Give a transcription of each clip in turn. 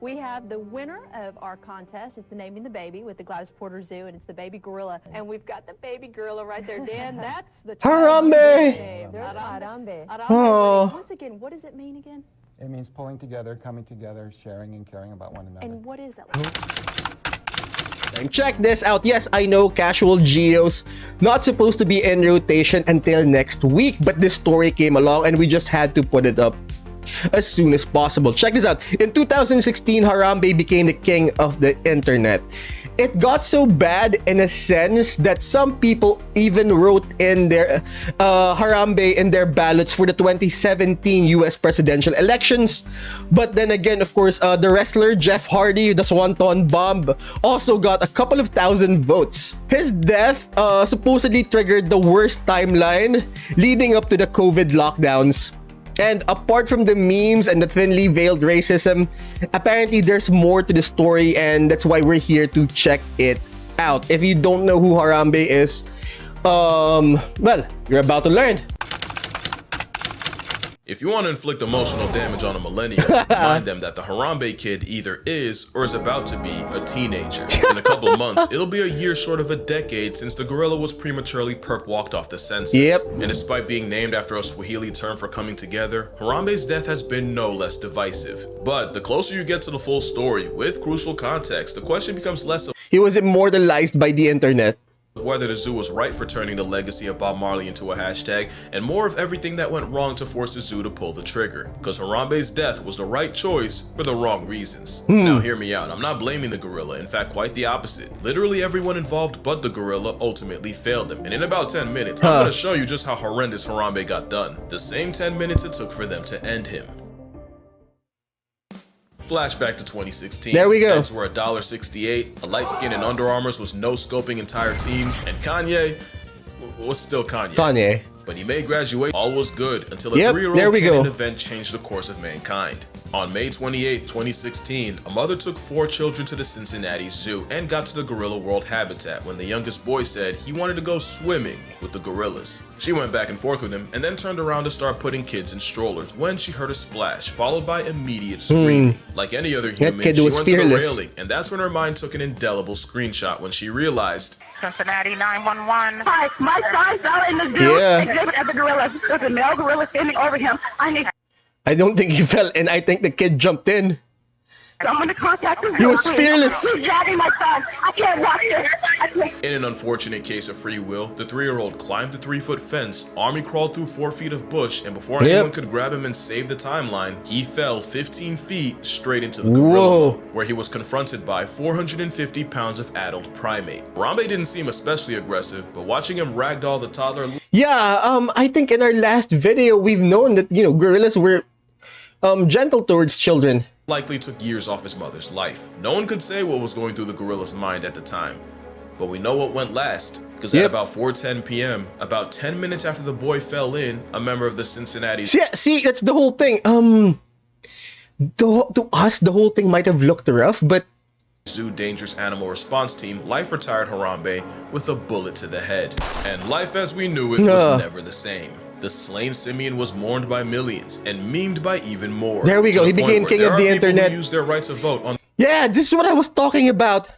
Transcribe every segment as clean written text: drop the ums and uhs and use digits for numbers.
We have the winner of our contest. It's the Naming the Baby with the Pittsburgh Zoo, and it's the baby gorilla. And we've got the baby gorilla right there, Dan. That's the Harambe! There's Harambe. Oh. Once again, what does it mean again? It means pulling together, coming together, sharing and caring about one another. And what is it? And check this out. Yes, I know Casual Geo's not supposed to be in rotation until next week, but this story came along and we just had to put it up as soon as possible. Check this out. In 2016, Harambe became the king of the internet. It got so bad in a sense that some people even wrote in their Harambe in their ballots for the 2017 US presidential elections. But then again, of course, the wrestler Jeff Hardy, the Swanton Bomb, also got a couple of thousand votes. His death supposedly triggered the worst timeline leading up to the COVID lockdowns. And apart from the memes and the thinly veiled racism, apparently there's more to the story, and that's why we're here to check it out. If you don't know who Harambe is, well, you're about to learn. If you want to inflict emotional damage on a millennial, remind them that the Harambe kid either is or is about to be a teenager. In a couple of months, it'll be a year short of a decade since the gorilla was prematurely perp-walked off the census. Yep. And despite being named after a Swahili term for coming together, Harambe's death has been no less divisive. But the closer you get to the full story, with crucial context, the question becomes less of He was immortalized by the internet. whether the zoo was right for turning the legacy of Bob Marley into a hashtag, and more of everything that went wrong to force the zoo to pull the trigger. Because Harambe's death was the right choice for the wrong reasons. Now hear me out, I'm not blaming the gorilla, in fact quite the opposite. Literally everyone involved but the gorilla ultimately failed him, and in about 10 minutes, I'm gonna show you just how horrendous Harambe got done. The same 10 minutes it took for them to end him. Flashback to 2016. There we go. Eggs were $1.68, a light skin and Under Armours was no-scoping entire teams, and Kanye was still Kanye. Kanye. But he made graduate, all was good, until a Yep, 3-year-old there we kid go. event changed the course of mankind. On May 28, 2016, a mother took 4 children to the Cincinnati Zoo and got to the gorilla world habitat when the youngest boy said he wanted to go swimming with the gorillas. She went back and forth with him and then turned around to start putting kids in strollers when she heard a splash, followed by immediate screaming. Like any other human, kid she was went to the fearless. railing, and that's when her mind took an indelible screenshot when she realized Cincinnati 911. Hi, my son fell in the zoo. Yeah. Exhibit at the gorilla. There's a male gorilla standing over him. I need I don't think he fell in. I think the kid jumped in. someone to contact the zoo. He was please. fearless. He's dragging my son. I can't watch this. I can't. In an unfortunate case of free will, the 3-year-old climbed the 3-foot fence, army crawled through 4 feet of bush, and before Yep. anyone could grab him and save the timeline, he fell 15 feet straight into the gorilla mode, where he was confronted by 450 pounds of adult primate. Harambe didn't seem especially aggressive, but watching him ragdoll the toddler Yeah, I think in our last video, we've known that, you know, gorillas were gentle towards children. likely took years off his mother's life. No one could say what was going through the gorilla's mind at the time, but we know what went last, because at about 4:10 p.m., about 10 minutes after the boy fell in, a member of the Cincinnati See, that's the whole thing. To us, the whole thing might have looked rough, but Zoo Dangerous Animal Response Team life retired Harambe with a bullet to the head. And life as we knew it was never the same. The slain simian was mourned by millions and memed by even more. There we go, to he the point became where king there of are the people internet. who use their right to vote on yeah, this is what I was talking about.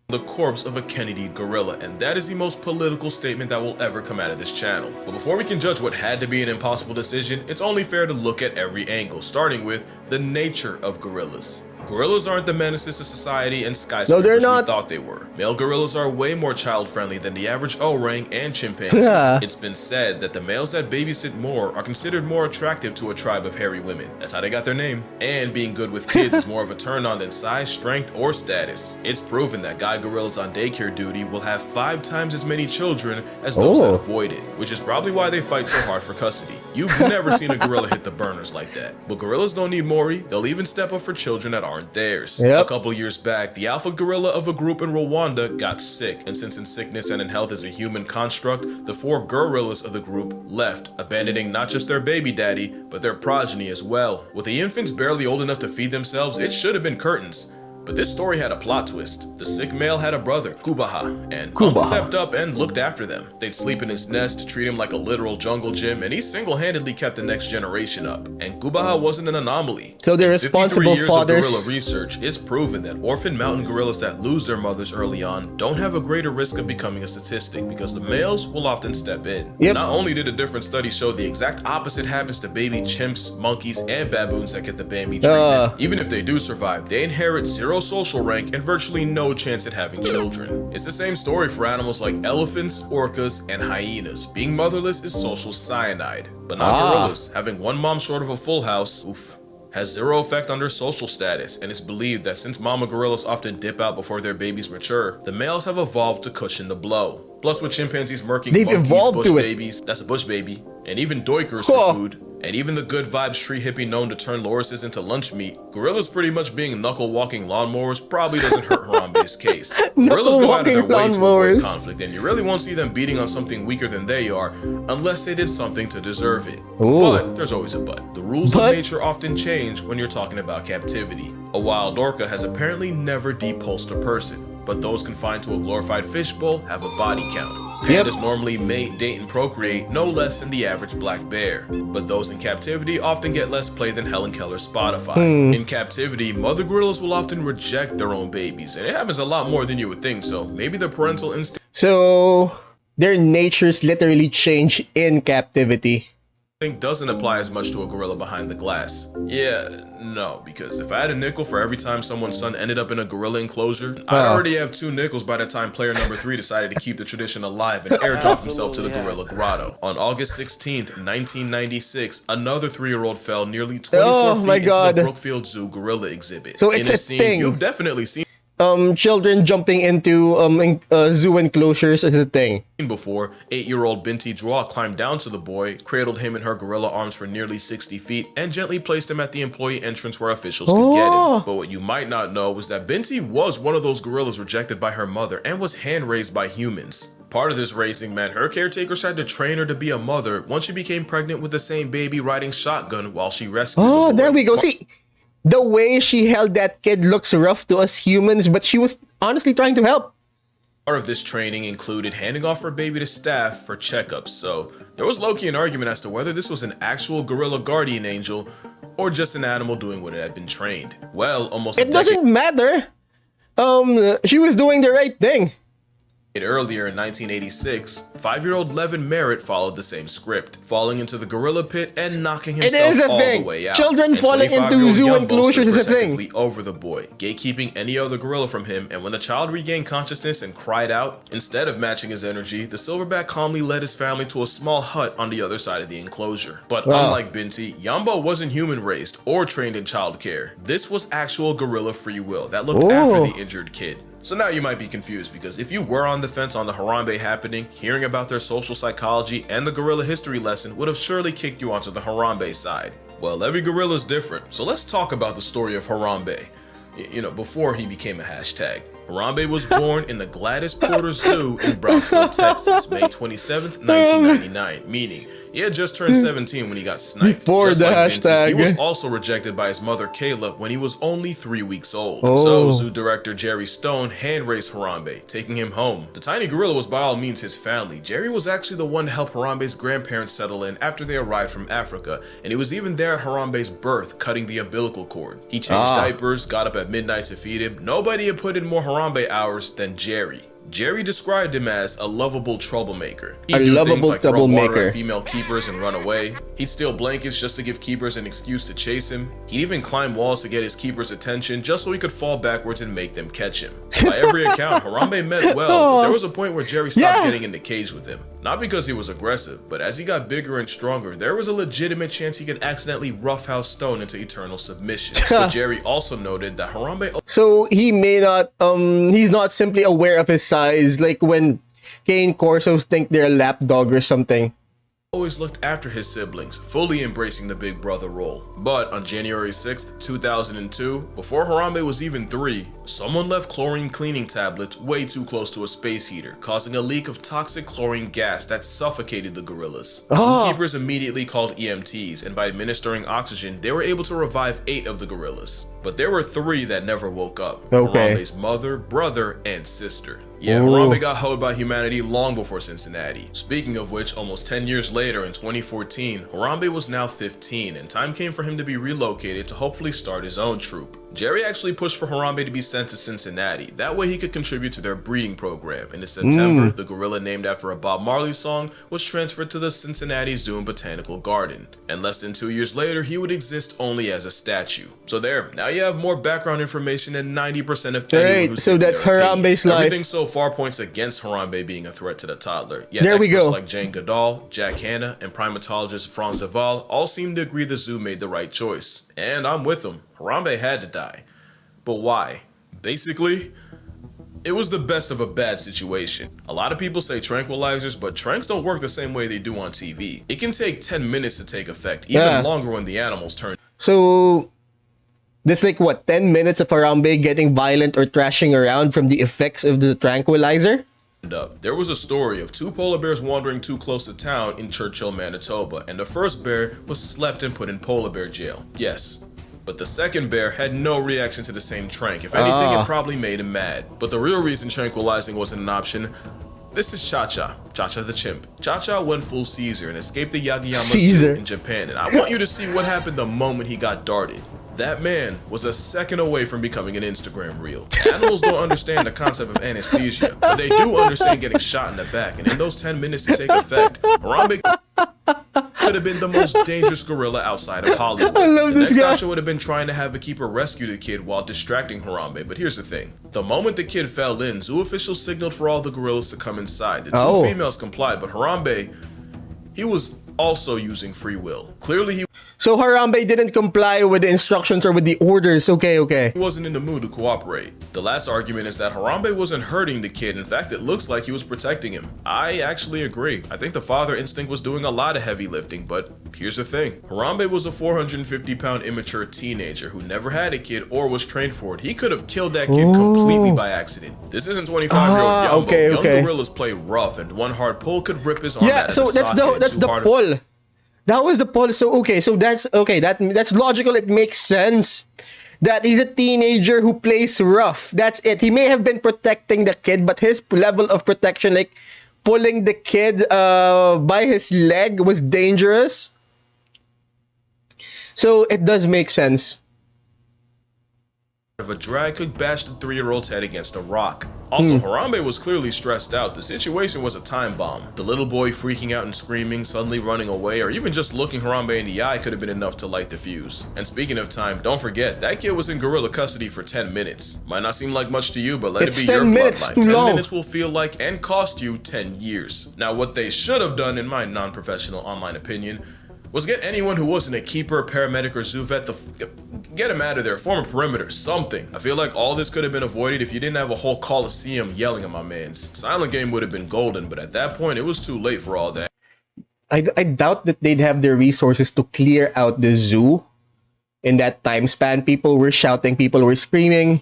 the corpse of a Kennedy gorilla, and that is the most political statement that will ever come out of this channel. But before we can judge what had to be an impossible decision, it's only fair to look at every angle, starting with the nature of gorillas. Gorillas aren't the menaces to society and skyscrapers we thought they were. Male gorillas are way more child-friendly than the average orang and chimpanzee. It's been said that the males that babysit more are considered more attractive to a tribe of hairy women. That's how they got their name. And being good with kids is more of a turn-on than size, strength, or status. It's proven that guy gorillas on daycare duty will have 5 times as many children as those that avoid it, which is probably why they fight so hard for custody. You've never seen a gorilla hit the burners like that. But gorillas don't need Maury, they'll even step up for children that aren't theirs. A couple years back, the alpha gorilla of a group in Rwanda got sick, and since in sickness and in health is a human construct, the 4 gorillas of the group left, abandoning not just their baby daddy, but their progeny as well. With the infants barely old enough to feed themselves, it should have been curtains. But this story had a plot twist. The sick male had a brother, Kubaha, and Unc Kubaha. stepped up and looked after them. They'd sleep in his nest, treat him like a literal jungle gym, and he single-handedly kept the next generation up. And Kubaha wasn't an anomaly. So they're In 53 responsible years fathers. of gorilla research, it's proven that orphan mountain gorillas that lose their mothers early on don't have a greater risk of becoming a statistic because the males will often step in. Yep. Not only did a different study show the exact opposite happens to baby chimps, monkeys, and baboons that get the Bambi treatment. Even if they do survive, they inherit zero social rank and virtually no chance at having children. It's the same story for animals like elephants, orcas, and hyenas. Being motherless is social cyanide. But not gorillas. Having one mom short of a full house, oof, has zero effect on their social status, and it's believed that since mama gorillas often dip out before their babies mature, the males have evolved to cushion the blow. Plus, with chimpanzees murking They've monkeys, evolved bush to it. babies, that's a bush baby, and even doikers Cool. for food, and even the good vibes tree hippie known to turn lorises into lunch meat, gorillas pretty much being knuckle-walking lawnmowers probably doesn't hurt Harambe's case. Gorillas go out of their way to avoid Lawnmowers. conflict, and you really won't see them beating on something weaker than they are unless they did something to deserve it. Ooh. But there's always a but. The rules But? of nature often change when you're talking about captivity. A wild orca has apparently never depulsed a person, but those confined to a glorified fishbowl have a body count. Yep. Pandas normally mate, date, and procreate no less than the average black bear, but those in captivity often get less play than Helen Keller's Spotify. In captivity, mother gorillas will often reject their own babies, and it happens a lot more than you would think, so maybe the parental instinct So their natures literally change in captivity. doesn't apply as much to a gorilla behind the glass. Yeah, no, because if I had a nickel for every time someone's son ended up in a gorilla enclosure, I'd already have 2 nickels by the time player number 3 decided to keep the tradition alive and airdrop himself to the gorilla grotto. On August 16th, 1996, another 3-year-old fell nearly 24 my feet into God. the Brookfield Zoo gorilla exhibit. So it's in a scene thing. you've definitely seen Children jumping into zoo enclosures is a thing. before. 8-year-old Binti Draw climbed down to the boy, cradled him in her gorilla arms for nearly 60 feet, and gently placed him at the employee entrance where officials could get him. But what you might not know was that Binti was one of those gorillas rejected by her mother and was hand-raised by humans. Part of this raising meant her caretakers had to train her to be a mother once she became pregnant with the same baby riding shotgun while she rescued the boy. There we go. See, the way she held that kid looks rough to us humans, but she was honestly trying to help. Part of this training included handing off her baby to staff for checkups, so there was low-key an argument as to whether this was an actual gorilla guardian angel or just an animal doing what it had been trained. Well, almost It doesn't matter. She was doing the right thing. earlier in 1986, 5-year-old Levin Merritt followed the same script, falling into the gorilla pit and knocking himself is a all thing. the way out. Children And falling into 25-year-old zoo Yumbo enclosures stood is a thing. protectively over the boy, gatekeeping any other gorilla from him, and when the child regained consciousness and cried out, instead of matching his energy, the silverback calmly led his family to a small hut on the other side of the enclosure. But unlike Binti, Yumbo wasn't human-raised or trained in childcare. This was actual gorilla free will that looked after the injured kid. So now you might be confused, because if you were on the fence on the Harambe happening, hearing about their social psychology and the gorilla history lesson would have surely kicked you onto the Harambe side. Well, every gorilla is different, so let's talk about the story of Harambe. You know, before he became a hashtag. Harambe was born in the Gladys Porter Zoo in Brownsville, Texas, May 27th, 1999, meaning he had just turned 17 when he got sniped. Before Just the like Binti, hashtag. he was also rejected by his mother Kayla when he was only 3 weeks old. So zoo director Jerry Stone hand-raised Harambe, taking him home. The tiny gorilla was by all means his family. Jerry was actually the one to help Harambe's grandparents settle in after they arrived from Africa, and he was even there at Harambe's birth, cutting the umbilical cord. He changed diapers, got up at midnight to feed him. Nobody had put in more Harambe hours than Jerry. Jerry described him as a lovable troublemaker. He'd do things like throw water at female keepers and run away. He'd steal blankets just to give keepers an excuse to chase him. He'd even climb walls to get his keepers' attention just so he could fall backwards and make them catch him. By every account, Harambe meant well, but there was a point where Jerry stopped getting in the cage with him. Not because he was aggressive, but as he got bigger and stronger, there was a legitimate chance he could accidentally roughhouse Stone into eternal submission. But Jerry also noted that Harambe... So he may not, he's not simply aware of his size, like when cane corsos think they're a lapdog or something. Always looked after his siblings, fully embracing the big brother role. But on January 6th, 2002, before Harambe was even 3, Someone left chlorine cleaning tablets way too close to a space heater, causing a leak of toxic chlorine gas that suffocated the gorillas. Zookeepers immediately called EMTs, and by administering oxygen, they were able to revive 8 of the gorillas. But there were 3 that never woke up. Harambe's mother, brother, and sister. Yeah, Harambe got hoed by humanity long before Cincinnati. Speaking of which, almost 10 years later in 2014, Harambe was now 15 and time came for him to be relocated to hopefully start his own troop. Jerry actually pushed for Harambe to be sent to Cincinnati, that way he could contribute to their breeding program. And in September, the gorilla named after a Bob Marley song was transferred to the Cincinnati Zoo and Botanical Garden. And less than 2 years later, he would exist only as a statue. So there, now you have more background information than 90% of anyone who's so that's Harambe's life. Everything so far points against Harambe being a threat to the toddler. Yet there we experts go. like Jane Goodall, Jack Hanna, and primatologist Franz de Waal all seem to agree the zoo made the right choice. And I'm with them. Harambe had to die. But why? Basically, it was the best of a bad situation. A lot of people say tranquilizers, but tranks don't work the same way they do on TV. It can take 10 minutes to take effect, even longer when the animals turn. So that's like what, 10 minutes of Harambe getting violent or thrashing around from the effects of the tranquilizer? Up. There was a story of 2 polar bears wandering too close to town in Churchill, Manitoba, and the first bear was slept and put in polar bear jail. Yes. But the second bear had no reaction to the same trank. If anything, it probably made him mad. But the real reason tranquilizing wasn't an option. This is Cha-Cha, Cha-Cha the chimp. Cha-Cha went full Caesar and escaped the Yagiyama Zoo in Japan, and I want you to see what happened the moment he got darted. That man was a second away from becoming an Instagram reel. Animals don't understand the concept of anesthesia, but they do understand getting shot in the back, and in those 10 minutes to take effect, Harambe could have been the most dangerous gorilla outside of Hollywood. The next option would have been trying to have a keeper rescue the kid while distracting Harambe, but here's the thing. The moment the kid fell in, zoo officials signaled for all the gorillas to come inside. The 2 females complied, but Harambe, he was also using free will. Clearly So Harambe didn't comply with the instructions or with the orders. Okay. he wasn't in the mood to cooperate. The last argument is that Harambe wasn't hurting the kid. In fact, it looks like he was protecting him. I actually agree. I think the father instinct was doing a lot of heavy lifting, but here's the thing. Harambe was a 450-pound immature teenager who never had a kid or was trained for it. He could have killed that kid completely by accident. This isn't 25-year-old Yumbo. Young gorillas play rough, and one hard pull could rip his arm out of the socket. That's the pull. That was the pull. So that's logical. It makes sense that he's a teenager who plays rough. That's it. He may have been protecting the kid, but his level of protection, like pulling the kid by his leg, was dangerous. So it does make sense. Of a drag could bash the 3-year-old's head against a rock. Also, Harambe was clearly stressed out. The situation was a time bomb. The little boy freaking out and screaming, suddenly running away, or even just looking Harambe in the eye could have been enough to light the fuse. And speaking of time, don't forget, that kid was in gorilla custody for 10 minutes. Might not seem like much to you, but let it be your bloodline. 10 minutes will feel like and cost you 10 years. Now, what they should have done, in my non-professional online opinion, was get anyone who wasn't a keeper, paramedic, or zoo vet, get him out of there, form a perimeter, something. I feel like all this could have been avoided if you didn't have a whole coliseum yelling at my mans. Silent game would have been golden, but at that point, it was too late for all that. I doubt that they'd have the resources to clear out the zoo in that time span. People were shouting, people were screaming.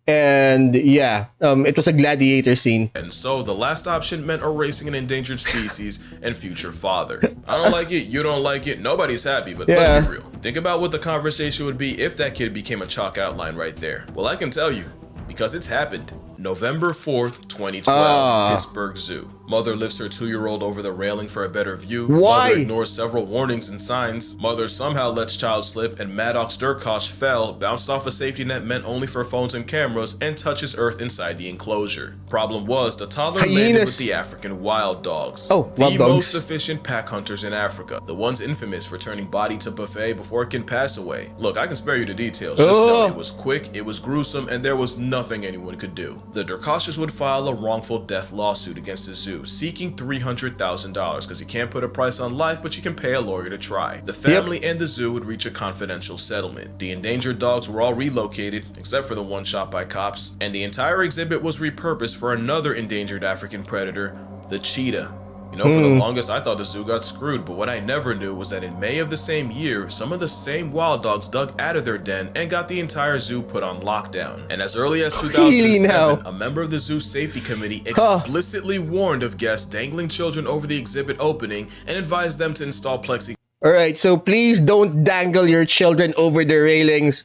And yeah, it was a gladiator scene. And so the last option meant erasing an endangered species and future father. I don't like it, you don't like it, nobody's happy, but let's be real. Think about what the conversation would be if that kid became a chalk outline right there. Well, I can tell you, because it's happened. November 4th, 2012, Pittsburgh Zoo. Mother lifts her 2-year-old over the railing for a better view. Why? Mother ignores several warnings and signs. Mother somehow lets child slip, and Maddox Durkosh fell, bounced off a safety net meant only for phones and cameras, and touches earth inside the enclosure. Problem was, the toddler landed with the African wild dogs. The most efficient pack hunters in Africa. The ones infamous for turning body to buffet before it can pass away. Look, I can spare you the details. Just know it was quick, it was gruesome, and there was nothing anyone could do. The Durkoshes would file a wrongful death lawsuit against the zoo, seeking $300,000 because you can't put a price on life, but you can pay a lawyer to try. The family and the zoo would reach a confidential settlement. The endangered dogs were all relocated, except for the one shot by cops, and the entire exhibit was repurposed for another endangered African predator, the cheetah. You know, for the longest, I thought the zoo got screwed, but what I never knew was that in May of the same year, some of the same wild dogs dug out of their den and got the entire zoo put on lockdown. And as early as 2007, a member of the zoo safety committee explicitly warned of guests dangling children over the exhibit opening and advised them to install plexiglass. Alright, so please don't dangle your children over the railings.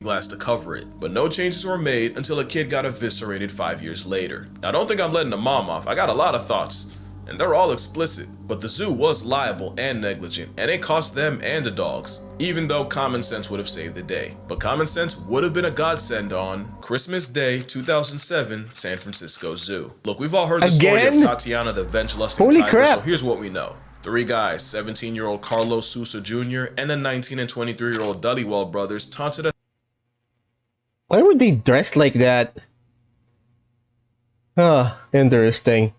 Glass to cover it, but no changes were made until a kid got eviscerated 5 years later. Now, don't think I'm letting the mom off. I got a lot of thoughts, and they're all explicit. But the zoo was liable and negligent, and it cost them and the dogs, even though common sense would have saved the day. But common sense would have been a godsend on Christmas Day 2007, San Francisco Zoo. Look, we've all heard the story of Tatiana the venge-lusting tiger, so here's what we know. 3 guys, 17-year-old Carlos Sousa Jr. and the 19 and 23-year-old Dullywell brothers taunted a... Why were they dressed like that? Interesting.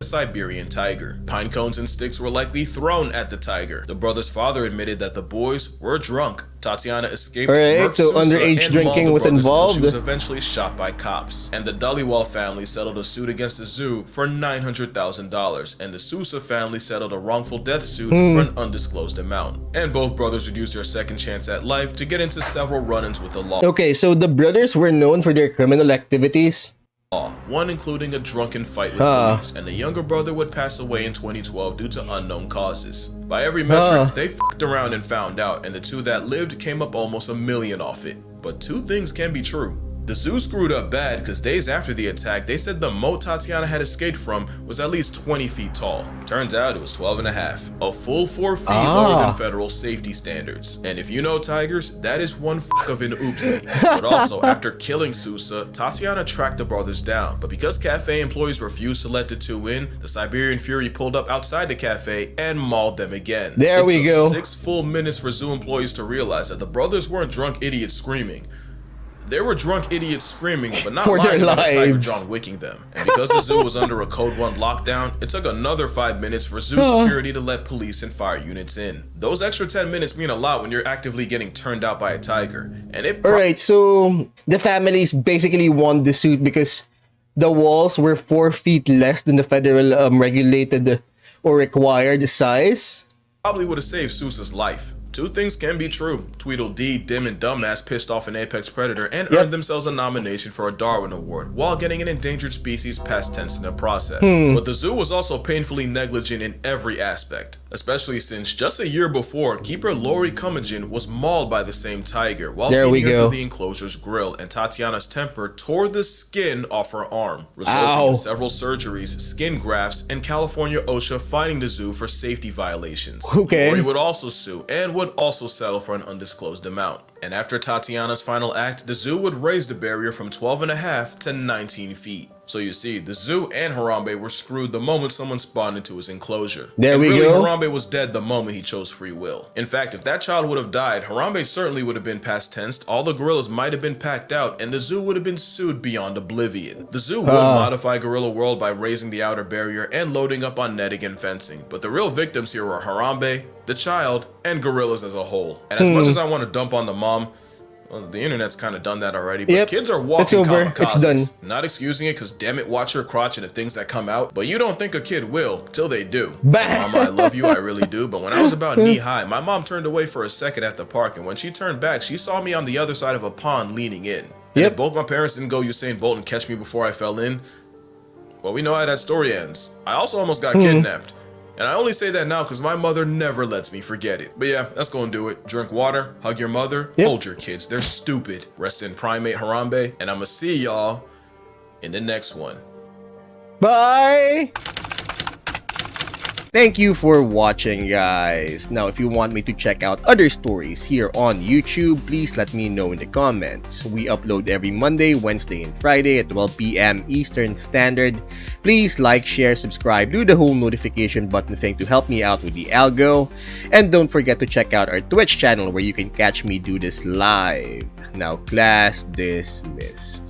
Siberian tiger. Pine cones and sticks were likely thrown at the tiger. The brother's father admitted that the boys were drunk. Tatiana escaped. Alright, so underage drinking was involved. She was eventually shot by cops. And the Dullywell family settled a suit against the zoo for $900,000. And the Sousa family settled a wrongful death suit for an undisclosed amount. And both brothers would use their second chance at life to get into several run-ins with the law. Okay, so the brothers were known for their criminal activities. One including a drunken fight with police, and the younger brother would pass away in 2012 due to unknown causes. By every metric, they fucked around and found out, and the two that lived came up almost $1 million off it. But two things can be true. The zoo screwed up bad because days after the attack, they said the moat Tatiana had escaped from was at least 20 feet tall. Turns out it was 12 and a half, a full 4 feet lower than federal safety standards. And if you know tigers, that is one fuck of an oopsie. But also, after killing Sousa, Tatiana tracked the brothers down. But because cafe employees refused to let the two in, the Siberian Fury pulled up outside the cafe and mauled them again. There we go. It took 6 full minutes for zoo employees to realize that the brothers weren't drunk idiots screaming. They were drunk idiots screaming, but not lying about a tiger John Wicking them. And because the zoo was under a Code 1 lockdown, it took another 5 minutes for zoo security to let police and fire units in. Those extra 10 minutes mean a lot when you're actively getting turned out by a tiger. And it... Alright, so the families basically won the suit because the walls were 4 feet less than the federal regulated or required size. Probably would have saved Sousa's life. Two things can be true. Tweedledee, Dim, and Dumbass pissed off an apex predator and earned themselves a nomination for a Darwin Award while getting an endangered species past tense in the process. But the zoo was also painfully negligent in every aspect, especially since just a year before, keeper Lori Cummigan was mauled by the same tiger while feeding her through the enclosure's grill, and Tatiana's temper tore the skin off her arm, resulting in several surgeries, skin grafts, and California OSHA fining the zoo for safety violations. Lori would also sue and would also settle for an undisclosed amount. And after Tatiana's final act, the zoo would raise the barrier from 12.5 to 19 feet. So you see, the zoo and Harambe were screwed the moment someone spawned into his enclosure. There we go. Harambe was dead the moment he chose free will. In fact, if that child would have died, Harambe certainly would have been past tensed, all the gorillas might have been packed out, and the zoo would have been sued beyond oblivion. The zoo would modify Gorilla World by raising the outer barrier and loading up on netting and fencing, but the real victims here were Harambe, the child, and gorillas as a whole. And as much as I want to dump on the mom, well, the internet's kind of done that already, but kids are walking kamikazes. It's done. Not excusing it, because damn it, watch your crotch and the things that come out, but you don't think a kid will, till they do. Mama, I love you, I really do, but when I was about knee-high, my mom turned away for a second at the park, and when she turned back, she saw me on the other side of a pond leaning in. And if both my parents didn't go Usain Bolt and catch me before I fell in, well, we know how that story ends. I also almost got kidnapped. And I only say that now because my mother never lets me forget it. But yeah, that's gonna do it. Drink water, hug your mother, hold your kids. They're stupid. Rest in primate Harambe, and I'ma see y'all in the next one. Bye! Thank you for watching, guys. Now, if you want me to check out other stories here on YouTube, please let me know in the comments. We upload every Monday, Wednesday, and Friday at 12 p.m. Eastern Standard. Please like, share, subscribe, do the whole notification button thing to help me out with the algo. And don't forget to check out our Twitch channel where you can catch me do this live. Now, class dismissed.